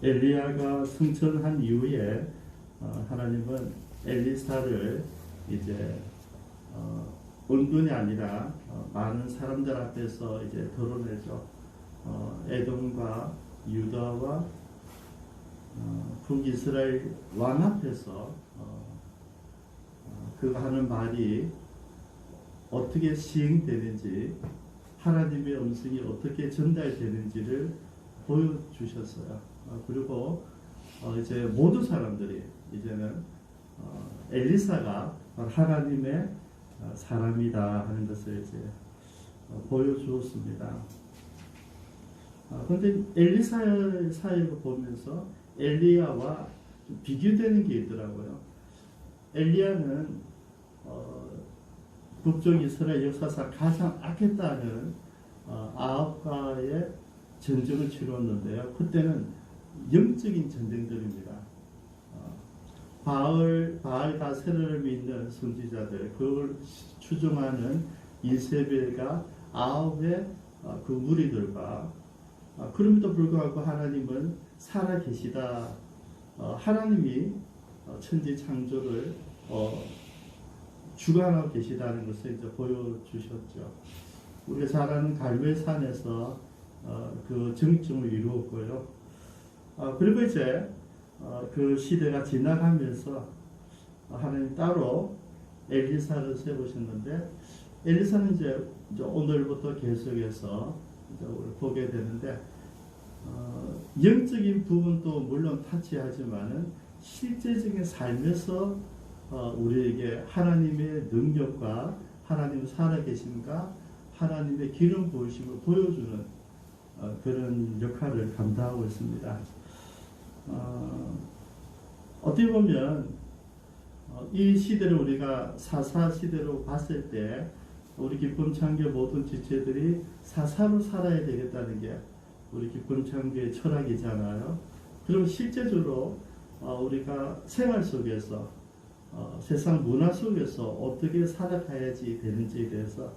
엘리야가 승천한 이후에 하나님은 엘리사를 이제 은근이 아니라 많은 사람들 앞에서 이제 드러내죠. 에돔과 유다와 북이스라엘 왕 앞에서 그가 하는 말이 어떻게 시행되는지, 하나님의 음성이 어떻게 전달되는지를 보여주셨어요. 그리고 이제 모든 사람들이 이제는 엘리사가 하나님의 사람이다 하는 것을 이제 보여주었습니다. 그런데 엘리사의 사역을 보면서 엘리야와 좀 비교되는 게 있더라고요. 엘리야는 북쪽 이스라엘 역사상 가장 악했다는 아합과의 전쟁을 치렀는데요. 그때는 영적인 전쟁들입니다. 바알 다세를 믿는 선지자들, 그걸 추종하는 이세벨과 아합의 그 무리들과 그럼에도 불구하고 하나님은 살아계시다. 하나님이 천지 창조를 주관하고 계시다는 것을 이제 보여주셨죠. 우리가 잘 아는 갈멜산에서 그 정점을 이루었고요. 그리고 이제 그 시대가 지나가면서 하나님 따로 엘리사를 세우셨는데, 엘리사는 이제 오늘부터 계속해서 이제 우리 보게 되는데, 영적인 부분도 물론 타치하지만은 실제적인 삶에서 우리에게 하나님의 능력과 하나님의 살아계심과 하나님의 기름 부으심을 보여주는 그런 역할을 감당하고 있습니다. 어떻게 보면 이 시대를 우리가 사사 시대로 봤을 때 우리 기쁨창교의 모든 지체들이 사사로 살아야 되겠다는 게 우리 기쁨창교의 철학이잖아요. 그럼 실제적으로 우리가 생활 속에서 세상 문화 속에서 어떻게 살아가야지 되는지에 대해서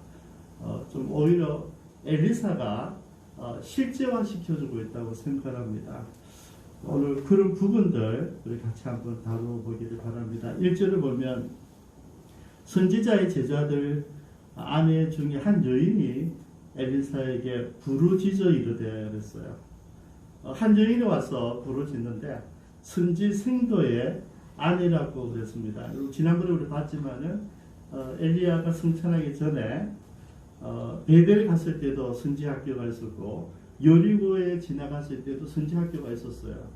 좀 오히려 엘리사가 실제화 시켜주고 있다고 생각합니다. 오늘 그런 부분들 우리 같이 한번 다뤄보기를 바랍니다. 1절을 보면 선지자의 제자들 아내 중에 한 여인이 엘리사에게 부르짖어 이르되 그랬어요. 한 여인이 와서 부르짖는데 선지생도의 아내라고 그랬습니다. 지난번에 우리 봤지만은 엘리야가 승천하기 전에 베델 갔을 때도 선지학교가 있었고 여리고에 지나갔을 때도 선지학교가 있었어요.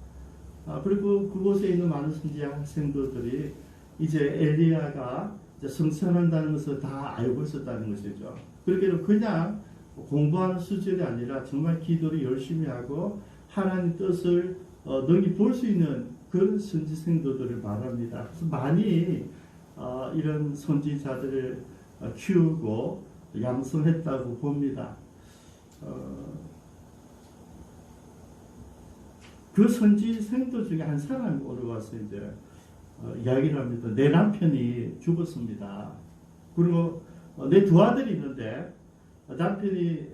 그리고 그곳에 있는 많은 선지학생들이 이제 엘리야가 이제 승천한다는 것을 다 알고 있었다는 것이죠. 그렇게 그냥 공부하는 수준이 아니라 정말 기도를 열심히 하고 하나님 뜻을 능히 볼 수 있는 그런 선지생도들을 말합니다. 그래서 많이 이런 선지자들을 키우고 양성했다고 봅니다. 그 선지생도 중에 한 사람이 올라와서 이제 이야기를 합니다. 내 남편이 죽었습니다. 그리고 내 두 아들이 있는데 남편이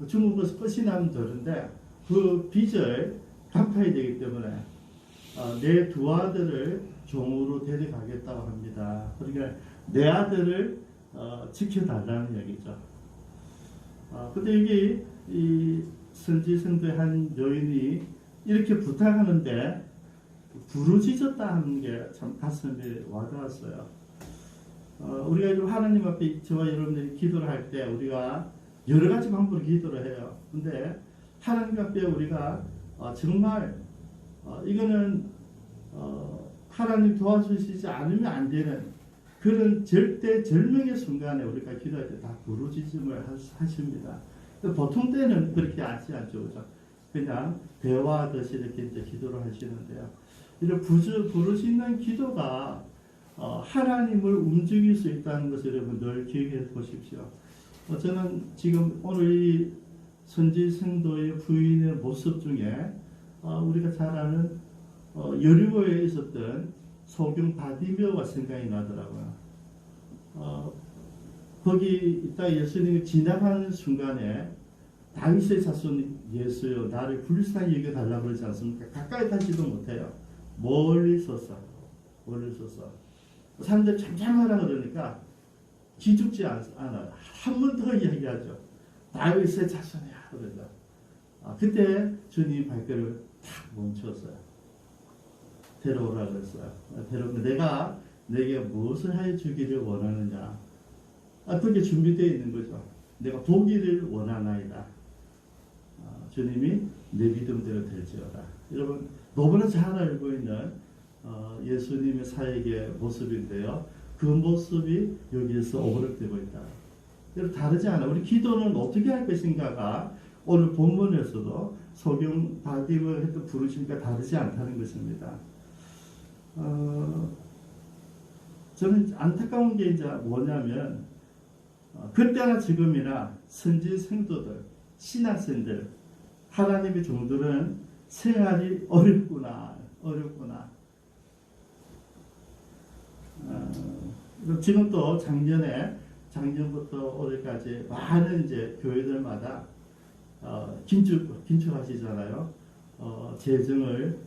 죽은 것을 끝이 나면 되는데 그 빚을 갚아야 되기 때문에 내 두 아들을 종으로 데려가겠다고 합니다. 그러니까 내 아들을 지켜달라는 얘기죠. 근데 이게 이 선지생도의 한 여인이 이렇게 부탁하는데 부르짖었다 하는 게 참 가슴에 와닿았어요. 우리가 좀 하나님 앞에 저와 여러분들이 기도를 할 때 우리가 여러 가지 방법으로 기도를 해요. 근데 하나님 앞에 우리가 정말 이거는 하나님 도와주시지 않으면 안 되는 그런 절대 절명의 순간에 우리가 기도할 때 다 부르짖음을 하십니다. 보통 때는 그렇게 하지 않죠, 그죠? 그냥 대화하듯이 이렇게 이제 기도를 하시는데요. 이런 부르짖는 기도가 하나님을 움직일 수 있다는 것을 여러분 늘 기억해 보십시오. 저는 지금 오늘 이 선지생도의 부인의 모습 중에 우리가 잘 아는 여리고에 있었던 소경 바디메오가 생각이 나더라고요. 거기 있다 예수님이 지나가는 순간에 다윗의 자손 예수여 나를 불쌍히 여겨달라고 그러지 않습니까? 가까이 가지도 못해요. 멀리 서서 사람들 잠잠하라 그러니까 기죽지 않아요. 한 번 더 이야기하죠. 다윗의 자손이야 그러죠. 그때 주님이 발걸음을 탁 멈췄어요. 데려오라 그랬어요. 내가 내게 무엇을 하여 주기를 원하느냐. 그게 준비되어 있는 거죠. 내가 보기를 원하나이다. 주님이 내 믿음대로 될지어다. 여러분 너무나 잘 알고 있는 예수님의 사역의 모습인데요. 그 모습이 여기에서 오버랩되고 있다. 여러분 다르지 않아. 우리 기도는 어떻게 할 것인가가 오늘 본문에서도 소경 다윗을 했던 부르심과 다르지 않다는 것입니다. 저는 안타까운 게 이제 뭐냐면 그때나 지금이나 선지 성도들, 신학생들, 하나님의 종들은 생활이 어렵구나. 지금 또 작년부터 올해까지 많은 이제 교회들마다 긴축하시잖아요. 재정을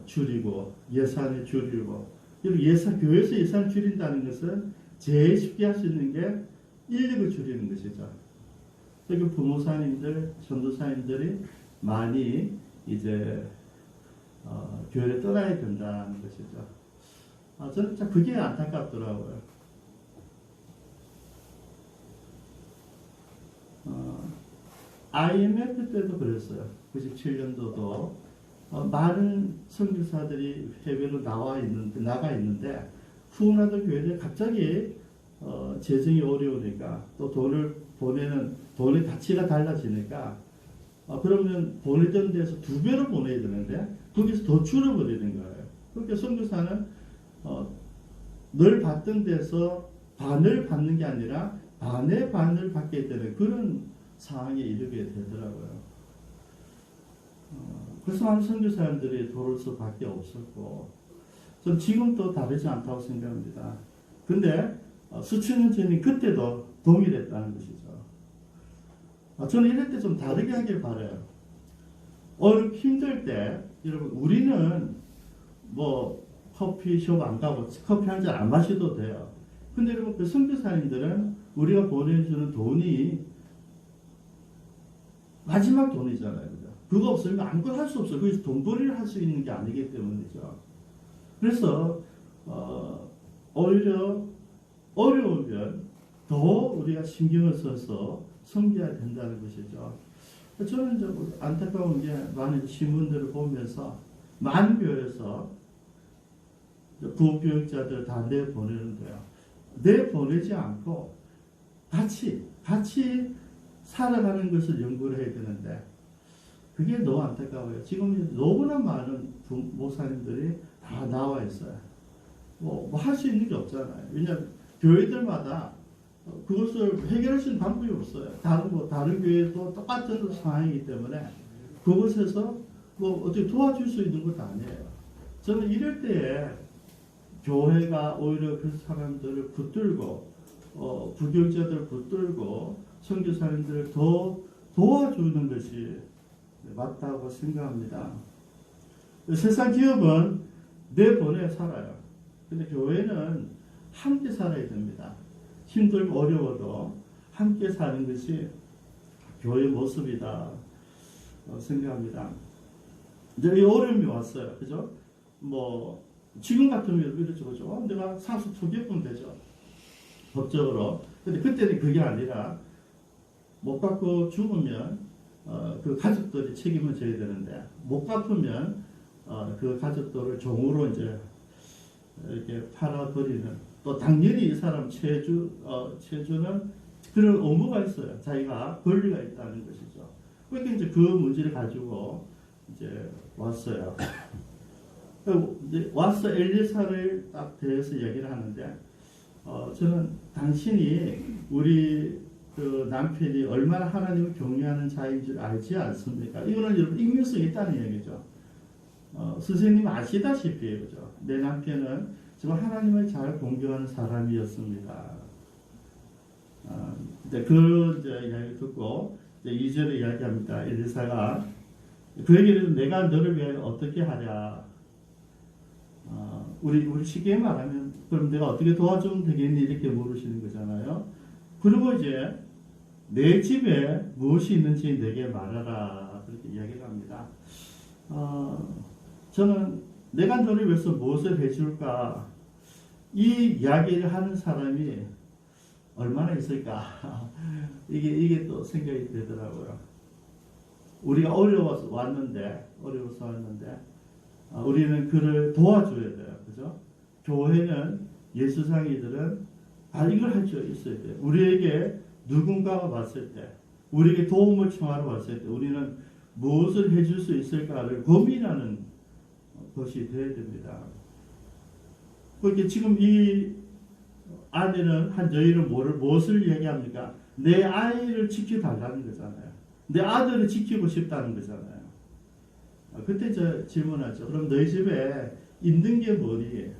줄이고 예산을 줄이고 교회에서 예산을 줄인다는 것은 제일 쉽게 할 수 있는 게 인력을 줄이는 것이죠. 그러니까 부모사님들, 전도사님들이 많이 이제 교회를 떠나야 된다는 것이죠. 저는 참 그게 안타깝더라고요. IMF 때도 그랬어요. 97년도도 많은 선교사들이 해외로 나가 있는데 후원하던 교회들이 갑자기 재정이 어려우니까 또 돈을 보내는 돈의 가치가 달라지니까 그러면 보내던 데서 2배로 보내야 되는데 거기서 더 줄어버리는 거예요. 그러니까 선교사는 늘 받던 데서 반을 받는 게 아니라 반의 반을 받게 되는 그런 상황에 이르게 되더라고요. 그래서 많은 선교사님들이 도를 수밖에 없었고 전 지금도 다르지 않다고 생각합니다. 근데 수천 년 전에 그때도 동일했다는 것이죠. 저는 이럴 때 좀 다르게 하길 바라요. 힘들 때 여러분 우리는 뭐 커피숍 안 가고 커피 한 잔 안 마셔도 돼요. 근데 여러분 그 선교사님들은 우리가 보내주는 돈이 마지막 돈이잖아요. 그죠? 그거 없으면 아무것도 할 수 없어요. 거기서 돈벌이를 할 수 있는 게 아니기 때문이죠. 그래서 오히려 어려우면 더 우리가 신경을 써서 섬겨야 된다는 것이죠. 저는 좀 안타까운 게 많은 신문들을 보면서 많은 교회에서 부교육자들 다 내보내는데요. 내보내지 않고 같이 살아가는 것을 연구를 해야 되는데 그게 너무 안타까워요. 지금 너무나 많은 목사님들이 다 나와 있어요. 뭐 할 수 있는 게 없잖아요. 왜냐하면 교회들마다 그것을 해결할 수 있는 방법이 없어요. 다른 교회도 똑같은 상황이기 때문에 그곳에서 뭐 어떻게 도와줄 수 있는 것도 아니에요. 저는 이럴 때에 교회가 오히려 그 사람들을 붙들고 부교육자들을 붙들고 선교사님들을 더 도와주는 것이 맞다고 생각합니다. 세상 기업은 내보내 살아요. 근데 교회는 함께 살아야 됩니다. 힘들고 어려워도 함께 사는 것이 교회의 모습이다 생각합니다. 이제 이 어려움이 왔어요. 그죠? 뭐 지금 같으면 이렇죠. 그죠? 내가 사수 투기했으면 되죠. 법적으로. 근데 그때는 그게 아니라 못 갚고 죽으면 그 가족들이 책임을 져야 되는데 못 갚으면 그 가족들을 종으로 이제 이렇게 팔아버리는 또 당연히 이 사람 체주는 그런 의무가 있어요. 자기가 권리가 있다는 것이죠. 그러니까 이제 그 문제를 가지고 이제 왔어요. 이제 와서 엘리사를 딱 대해서 얘기를 하는데 저는 당신이 우리 그 남편이 얼마나 하나님을 경외하는 자인 줄 알지 않습니까? 이거는 여러분 익명성이 있다는 얘기죠. 선생님 아시다시피 그죠? 내 남편은 정말 하나님을 잘 공경하는 사람이었습니다. 근데 그 이제 이야기 듣고 이제 2절에 이야기합니다. 엘리사가 그에게는 내가 너를 위하여 어떻게 하랴. 우리 쉽게 말하면 그럼 내가 어떻게 도와주면 되겠니 이렇게 물으시는 거잖아요. 그리고 이제 내 집에 무엇이 있는지 내게 말하라 그렇게 이야기를 합니다. 저는 내가 너를 위해서 무엇을 해줄까 이 이야기를 하는 사람이 얼마나 있을까 이게 또 생각이 되더라고요. 우리가 어려워서 왔는데 우리는 그를 도와줘야 돼요. 그죠? 교회는 예수상이들은 이걸 할 줄 있어야 돼요. 우리에게 누군가가 왔을 때, 우리에게 도움을 청하러 왔을 때 우리는 무엇을 해줄 수 있을까를 고민하는 것이 되어야 됩니다. 그렇게 지금 이 아내는 한 여인은 무엇을 얘기합니까? 내 아이를 지켜달라는 거잖아요. 내 아들을 지키고 싶다는 거잖아요. 그때 저 질문하죠. 그럼 너희 집에 있는 게 뭐니?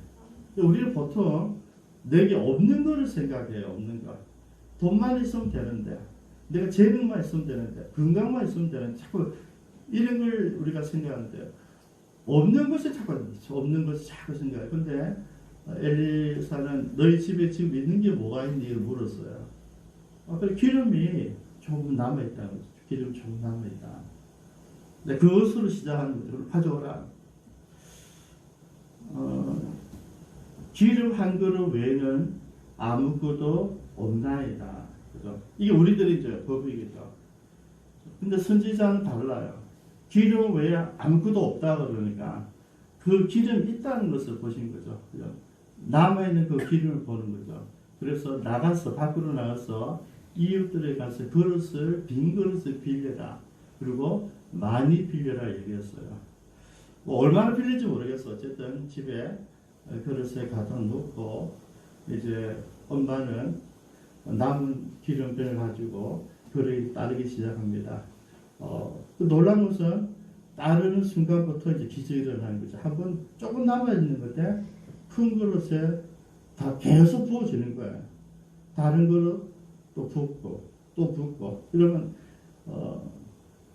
우리는 보통 내게 없는 거를 생각해요. 없는 거. 돈만 있으면 되는데, 내가 재능만 있으면 되는데, 건강만 있으면 되는데, 자꾸 이런 걸 우리가 생각하는데 없는 것을 자꾸 생각해요. 근데 엘리사는 너희 집에 지금 있는 게 뭐가 있니? 물었어요. 그래 기름이 조금 남아있다는 거죠. 기름 조금 남아있다. 네, 그것으로 시작하는 거죠. 그걸 가져오라. 기름 한 그릇 외에는 아무것도 없나이다. 그죠? 이게 우리들이 이제 법이겠죠. 근데 선지자는 달라요. 기름 외에 아무것도 없다 그러니까 그 기름이 있다는 것을 보신 거죠. 그죠? 남아있는 그 기름을 보는 거죠. 그래서 밖으로 나가서 이웃들에 가서 빈 그릇을 빌려라. 그리고 많이 빌려라 얘기했어요. 뭐 얼마나 빌릴지 모르겠어. 어쨌든 집에 그릇에 가득 놓고 이제 엄마는 남은 기름병을 가지고 그릇이 따르기 시작합니다. 놀라운 것은 따르는 순간부터 이제 기적이 일어나는 거죠. 한번 조금 남아있는 건데 큰 그릇에 다 계속 부어지는 거예요. 다른 그릇 또 붓고 또 붓고 이러면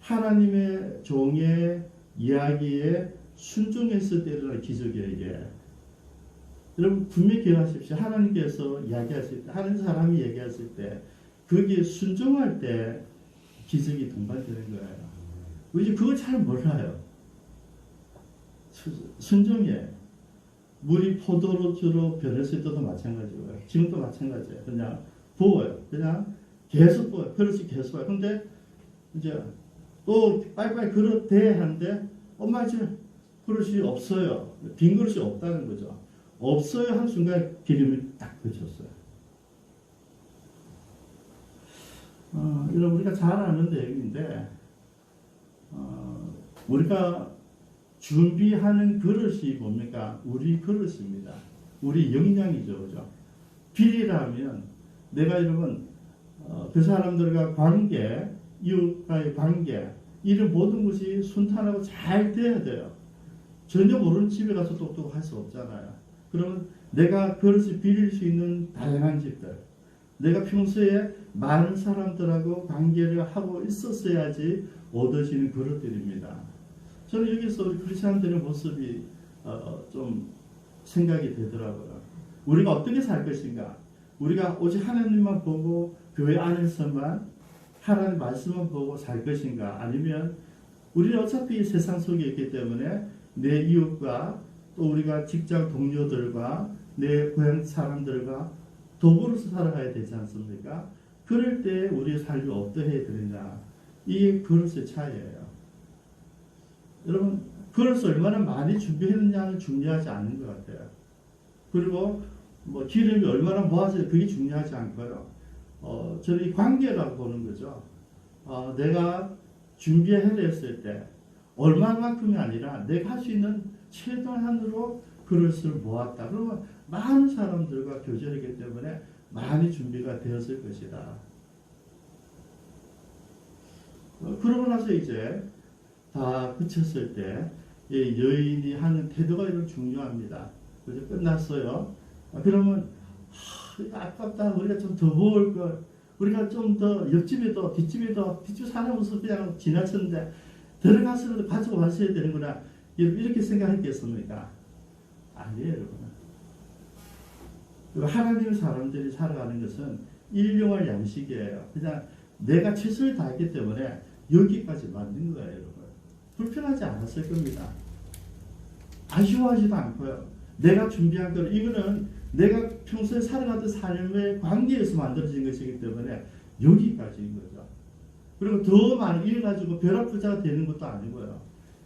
하나님의 종의 이야기에 순종했을 때 일어난 기적이에요. 이게. 여러분 분명히 기억하십시오. 하나님께서 이야기하실 때, 하나님 사람이 얘기했을 때 거기에 순종할 때 기적이 동반되는 거예요. 우리 그걸 잘 몰라요. 순종이에요. 물이 포도주로 변했을 때도 마찬가지고요. 지금도 마찬가지예요. 그냥 부어요. 그냥 계속 부어요. 그릇이 계속 부어요. 근데 이제 또 빨리빨리 그릇 대 하는데 엄마 이제 그릇이 없어요. 빈 그릇이 없다는 거죠. 없어요 한 순간 기름이 딱 그쳤어요. 이런 우리가 잘 아는 내용인데 우리가 준비하는 그릇이 뭡니까? 우리 그릇입니다. 우리 역량이죠. 그죠? 비리라면 내가 여러분 그 사람들과 관계, 이웃과의 관계 이런 모든 것이 순탄하고 잘 돼야 돼요. 전혀 모르는 집에 가서 똑똑할 수 없잖아요. 그러면 내가 그릇을 빌릴 수 있는 다양한 집들, 내가 평소에 많은 사람들하고 관계를 하고 있었어야지 얻어지는 그릇들입니다. 저는 여기서 우리 크리스천들의 모습이 좀 생각이 되더라고요. 우리가 어떻게 살 것인가? 우리가 오직 하나님만 보고 교회 안에서만 하나님 말씀만 보고 살 것인가? 아니면 우리는 어차피 세상 속에 있기 때문에 내 이웃과 또 우리가 직장 동료들과 내 고향 사람들과 더불어서 살아가야 되지 않습니까? 그럴 때 우리의 삶이 어떠해야 되느냐? 이게 그릇의 차이예요. 여러분 그릇을 얼마나 많이 준비했느냐는 중요하지 않은 것 같아요. 그리고 뭐 기름이 얼마나 모아져야 그게 중요하지 않고요. 저는 이 관계라고 보는 거죠. 내가 준비해냈을 때 얼마만큼이 아니라 내가 할 수 있는 최대한으로 그릇을 모았다. 그러면 많은 사람들과 교제하기 때문에 많이 준비가 되었을 것이다. 그러고 나서 이제 다 그쳤을 때 여인이 하는 태도가 이런 중요합니다. 그래서 끝났어요. 그러면 아깝다. 우리가 좀 더 먹을 걸. 우리가 좀 더 옆집에도 뒷집 사람으로서 그냥 지나쳤는데 들어가서라도 가지고 왔어야 되는구나. 이렇게 생각했겠습니까? 아니에요, 여러분. 하나님의 사람들이 살아가는 것은 일용할 양식이에요. 그냥 내가 최선을 다했기 때문에 여기까지 만든 거예요, 여러분. 불편하지 않았을 겁니다. 아쉬워하지도 않고요. 내가 준비한 거 이거는 내가 평소에 살아가던 삶의 관계에서 만들어진 것이기 때문에 여기까지인 거죠. 그리고 더 많은 일 가지고 벼락부자가 되는 것도 아니고요.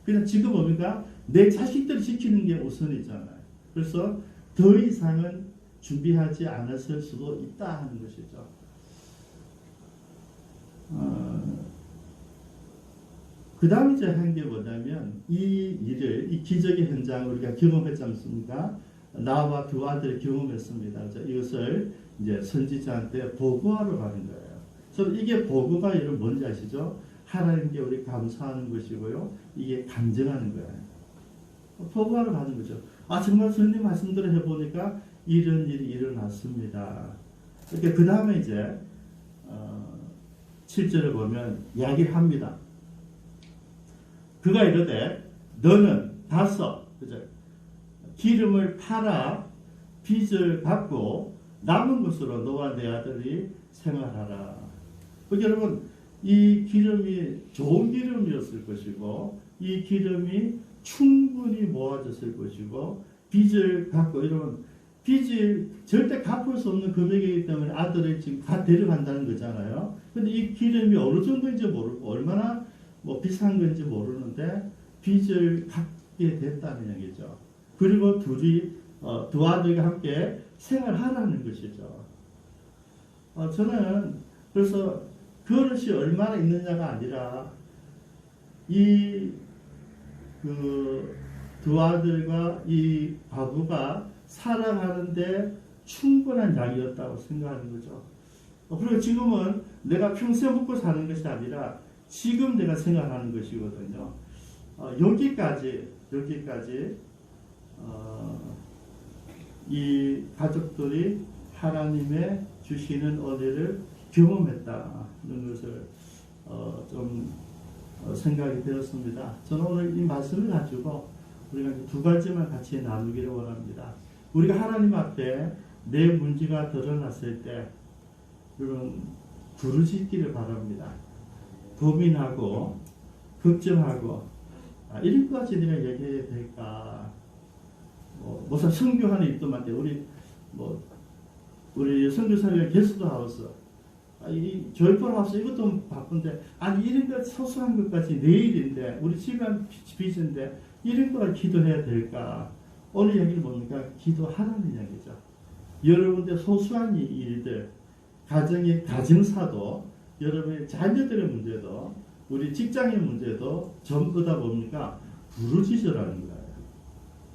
그냥 지금 뭡니까? 내 자식들을 지키는 게 우선이잖아요. 그래서 더 이상은 준비하지 않았을 수도 있다 하는 것이죠. 그 다음에 이제 한 게 뭐냐면 이 기적의 현장을 우리가 경험했지 않습니까? 나와 두 아들이 경험했습니다. 이것을 이제 선지자한테 보고하러 가는 거예요. 그래서 이게 보고가 여러분 뭔지 아시죠? 하나님께 우리 감사하는 것이고요. 이게 간증하는 거예요. 보고하러 가는 거죠. 정말 선생님 말씀대로 해보니까 이런 일이 일어났습니다. 이렇게 그 다음에 이제 7절을 보면 이야기를 합니다. 그가 이르되 너는 가서 기름을 팔아 빚을 갚고 남은 것으로 너와 내 아들이 생활하라. 여러분 이 기름이 좋은 기름이었을 것이고 이 기름이 충분히 모아졌을 것이고 빚을 갚고 여러분 빚을 절대 갚을 수 없는 금액이기 때문에 아들을 지금 다 데려간다는 거잖아요. 근데 이 기름이 어느 정도인지 모르고 얼마나 비싼 건지 모르는데 빚을 갚게 됐다는 얘기죠. 그리고 두 아들과 함께 생활하라는 것이죠. 저는 그래서 그릇이 얼마나 있느냐가 아니라 두 아들과 이 과부가 살아가는데 충분한 양이었다고 생각하는 거죠. 그리고 지금은 내가 평생 먹고 사는 것이 아니라 지금 내가 생각하는 것이거든요. 여기까지 이 가족들이 하나님의 주시는 은혜를 경험했다는 것을 좀 생각이 되었습니다. 저는 오늘 이 말씀을 가지고 우리가 두 가지만 같이 나누기를 원합니다. 우리가 하나님 앞에 내 문제가 드러났을 때 여러분 부르짖기를 바랍니다. 고민하고 걱정하고 이런 것까지 내가 얘기해야 될까? 무슨 선교하는 일도만 돼. 우리 선교사님 게스트 하우스, 이 조이풀 하우스 이것도 바쁜데 이런 것 소소한 것까지 내일인데 우리 집안 빚인데 이런 걸 기도해야 될까? 오늘 얘기는 뭡니까? 기도하라는 이야기죠. 여러분들 소소한 일들, 가정사도, 여러분의 자녀들의 문제도, 우리 직장의 문제도 전부 다 뭡니까? 부르짖으라는 거예요.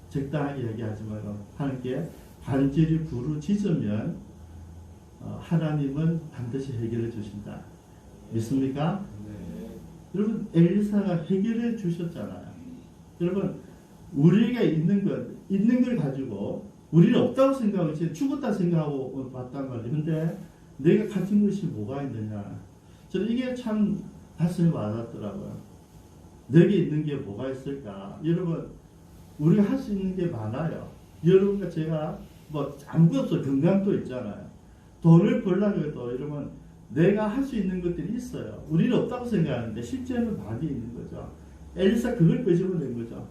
적당하게 얘기하지 말고 하나님께 간절히 부르짖으면 하나님은 반드시 해결해 주신다. 믿습니까? 네. 여러분 엘리사가 해결해 주셨잖아요. 여러분 우리에게 있는 걸 가지고 우리는 없다고 생각하고 죽었다 생각하고 봤단 말이에요. 근데 내가 가진 것이 뭐가 있느냐. 저는 이게 참 가슴이 와닿더라고요. 내게 있는 게 뭐가 있을까. 여러분 우리가 할 수 있는 게 많아요. 여러분과 제가 아무것도 없어. 건강도 있잖아요. 돈을 벌려고 해도 여러분 내가 할 수 있는 것들이 있어요. 우리는 없다고 생각하는데 실제는 많이 있는 거죠. 엘리사 그걸 끄집어낸 거죠.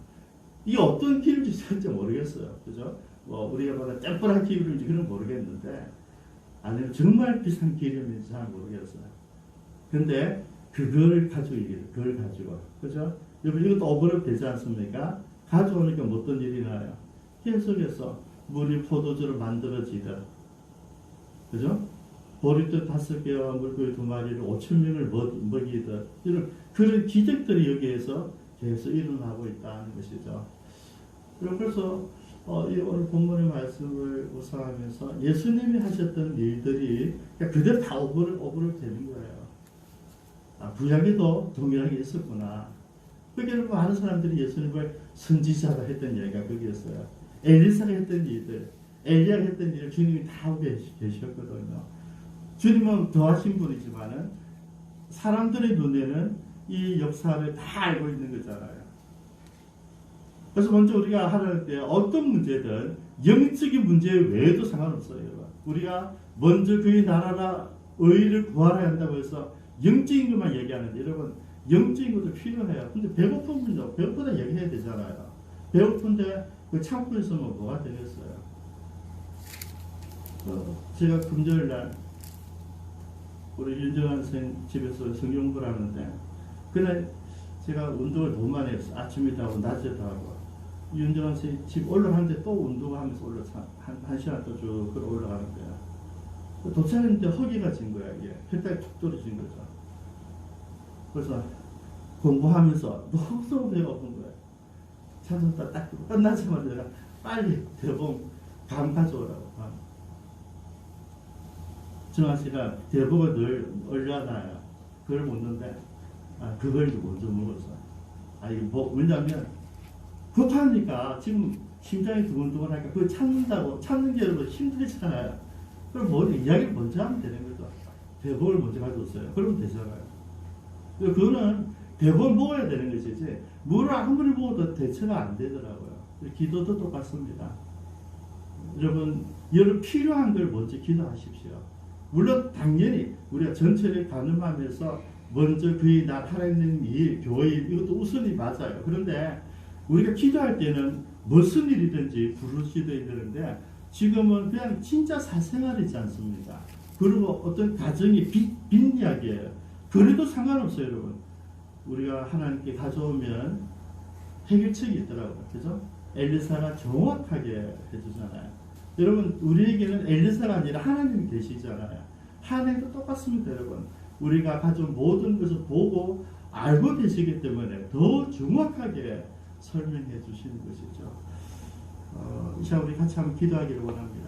이게 어떤 기름인지 진짜 모르겠어요. 그죠? 우리가 말하는 짠뻔한 기름인지 그런 모르겠는데 아니면 정말 비싼 기름인지 잘 모르겠어요. 근데 그걸 가지고 그죠? 여러분 이것도 오버랩 되지 않습니까? 가져오니까 어떤 일이 나요? 계속해서 물이 포도주로 만들어지듯 그죠? 보리떡 5개와 물고기 2마리를 5,000명을 먹이듯 이런 그런 기적들이 여기에서 계속 일어나고 있다는 것이죠. 그래서 오늘 본문의 말씀을 묵상하면서 예수님이 하셨던 일들이 그대로 다 오버랩 되는 거예요. 구약에도 동일하게 있었구나. 그게 많은 사람들이 예수님을 선지자가 했던 얘기가 거기였어요. 엘리사가 했던 일들, 엘리야가 했던 일을 주님이 다 하고 계셨거든요. 주님은 더하신 분이지만은 사람들의 눈에는 이 역사를 다 알고 있는 거잖아요. 그래서 먼저 우리가 하려는 때 어떤 문제든 영적인 문제 외에도 상관없어요. 우리가 먼저 그의 나라나 의를 구하라 한다고 해서 영적인 것만 얘기하는데 여러분 영적인 것도 필요해요. 근데 배고픈 분도 배고프다 얘기해야 되잖아요. 배고픈데 그 참고 있으면 뭐가 되겠어요? 제가 금요일날 우리 윤정환 선생님 집에서 성경 공부를 하는데 그날 제가 운동을 너무 많이 했어요. 아침에도 하고 낮에도 하고 윤정환 선생님 집 올라가는데 또 운동하면서 한 시간 또 쭉 올라가는 거야. 도착했는데 허기가 진 거야. 이게 혈당이 툭 떨어진 거죠. 그래서 공부하면서 너무 배가 고픈 거야. 찾았다 딱 끝나자마자 내가 빨리 대봉 감 가져오라고. 정한 씨가 대봉을 늘 얼려놔요. 그걸 먹는데 그걸 먼저 먹었어. 이게 뭐 왜냐면 급하니까 지금 심장이 두근두근하니까 그걸 찾는 게 여러분 힘들잖아요. 그럼 뭐 이야기를 먼저 하면 되는 거죠. 대봉을 먼저 가져왔어요. 그러면 되잖아요. 그거는 대봉을 먹어야 되는 것이지 물을 아무리 먹어도 대처가 안 되더라고요. 기도도 똑같습니다. 여러분 필요한 걸 먼저 기도하십시오. 물론 당연히 우리가 전체를 가늠하면서 먼저 그의 하나님 일, 교회 일 이것도 우선이 맞아요. 그런데 우리가 기도할 때는 무슨 일이든지 부르시도록 되는데 지금은 그냥 진짜 사생활이지 않습니까? 그리고 어떤 가정이 빚 이야기예요. 그래도 상관없어요, 여러분. 우리가 하나님께 가져오면 해결책이 있더라고요. 그죠? 엘리사가 정확하게 해주잖아요. 여러분, 우리에게는 엘리사가 아니라 하나님이 계시잖아요. 하나님도 똑같습니다, 여러분. 우리가 가져온 모든 것을 보고 알고 계시기 때문에 더 정확하게 설명해 주시는 것이죠. 이 시간 우리 같이 한번 기도하기를 원합니다.